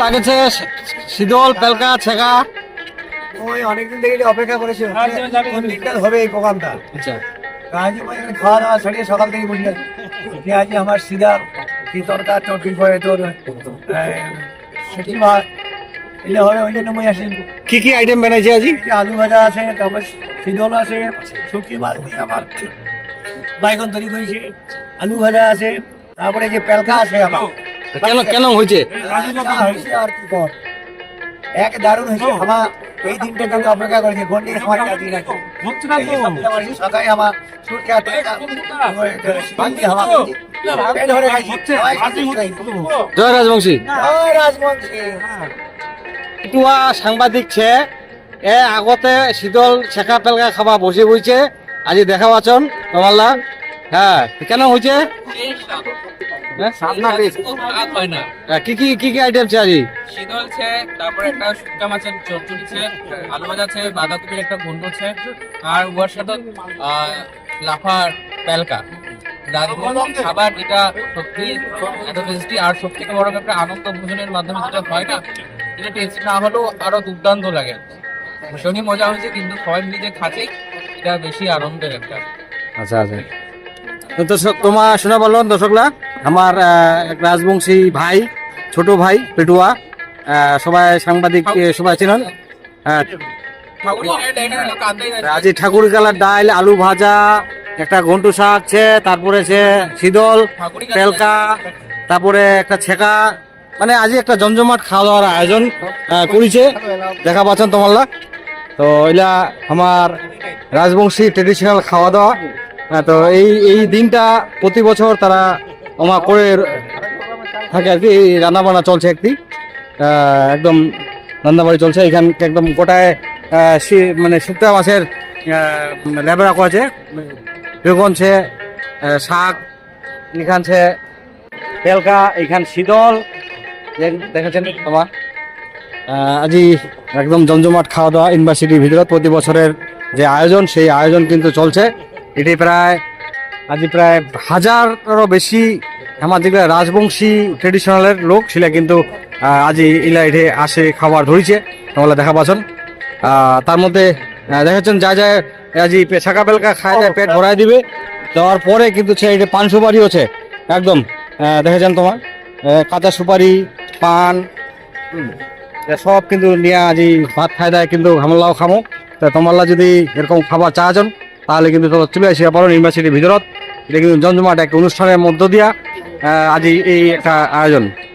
লাগেছে শীতল পেলকা ছেঁকা। ওই অনেকদিন থেকে অপেক্ষা করেছি কোন দিনটা হবে এই প্রোগ্রামটা। আচ্ছা আজকে খাওয়া দাওয়া ছাড়িয়ে সকাল থেকে বসে আছি। আজকে আমার সিদার কি তরকার চটকি করে তোর সেটি ভাত এলে হবে, ওই জন্য মই আসি। কি কি আইটেম বানাইছে আজি? আলু ভাজা আছে, তারপর শীতল আছে, শুকি মাছ দিয়ে আমার বাইগন তৈরি করেছে, আলু ভাজা আছে, তারপরে যে পেলকা আছে আমার। কেন কেন হয়েছে? হয়েছে আর কি কর, এক দারুণ হয়েছে। আমার এই দিনটা কিন্তু অপেক্ষা করেছে, ঘন্টি আমার চাকরি রাখি সকালে আমার সুটকে জয় রাজবংশী। রাজবংশী টুয়া সাংবাদিক ছে এ আগতে শীতল ছেঁকা পেলকা খাবা বসে বইছে, আজি দেখা পাচন তোমাল্লা। হ্যাঁ কেন হয়েছে? কি কি কি কি আইটেম ছে আজি? শীতল ছে, তারপরে একটা শুটকা মাছের চচ্চড়ি ছে, আলু ভাজা ছে, বাঁধাকপির একটা ঘন্ট ছে, আর ওর সাথে লাফার পেলকা। রাজভোগ খাবার যেটা সত্যি এত টেস্টি, আর সব থেকে বড় একটা আনন্দ ভোজনের মাধ্যমে যেটা হয় না, এটা টেস্ট না হলেও আরো দুর্দান্ত লাগে। ভীষণই মজা হয়েছে, কিন্তু সবাই মিলে যে খাচ্ছে এটা বেশি আনন্দের একটা। আচ্ছা আচ্ছা, তো দর্শক তোমার শোনা বললেন দর্শকরা, আমার এক রাজবংশী ভাই, ছোট ভাই পেটুয়া, সবাই সাংবাদিক সবাই চিনেন। আজি ঠাকুর কালার ডাল, আলু ভাজা, একটা ঘন্টু শাক ছে, তারপরে সে শীতল পেলকা, তারপরে একটা ছেঁকা, মানে আজি একটা জমজমাট খাওয়া দাওয়ার আয়োজন করেছে, দেখা পাচ্ছেন তোমাল্লা। তো এলা আমার রাজবংশী ট্রেডিশনাল খাওয়া দাওয়া। তো এই দিনটা প্রতি বছর তারা আমার করে থাকে আর কি। এই রান্না বান্না চলছে একটি একদম রান্নাবাড়ি চলছে এখান একদম গোটায় মানে শুক্তা মাছের লেবরা করেছে, বেগুন ছে, শাক, এখান ছে পেলকা, এখান শীতল দেখেছেন তোমার। আজি একদম জমজমাট খাওয়া দাওয়া ইউনিভার্সিটির ভিতরে প্রতি বছরের যে আয়োজন, সেই আয়োজন কিন্তু চলছে। এটি প্রায় আজি প্রায় হাজারেরও বেশি আমার যেগুলো রাজবংশী ট্রেডিশনালের লোক, সেটা কিন্তু আজি ইলা এঠে আসে খাবার ধরেছে, তোমরা দেখা পাচ্ছেন। তার মধ্যে দেখাচ্ছেন যা যায় আজি ছাকা পেলকা খায় যায় পেট ভরাই দিবে, দেওয়ার পরে কিন্তু সে এটা পান সুপারি হচ্ছে একদম দেখেছেন তোমার, কাঁচা সুপারি, পান, সব কিন্তু নিয়ে আজি ভাত খাই দেয়, কিন্তু হামলাও খামো। তা তোমাল্লা যদি এরকম খাবার চাচ্ছেন তাহলে কিন্তু চলে আসি পারো ইউনিভার্সিটির ভিতরত। এটা কিন্তু জমজমাট একটা অনুষ্ঠানের মধ্য দিয়া আজি এই একটা আয়োজন।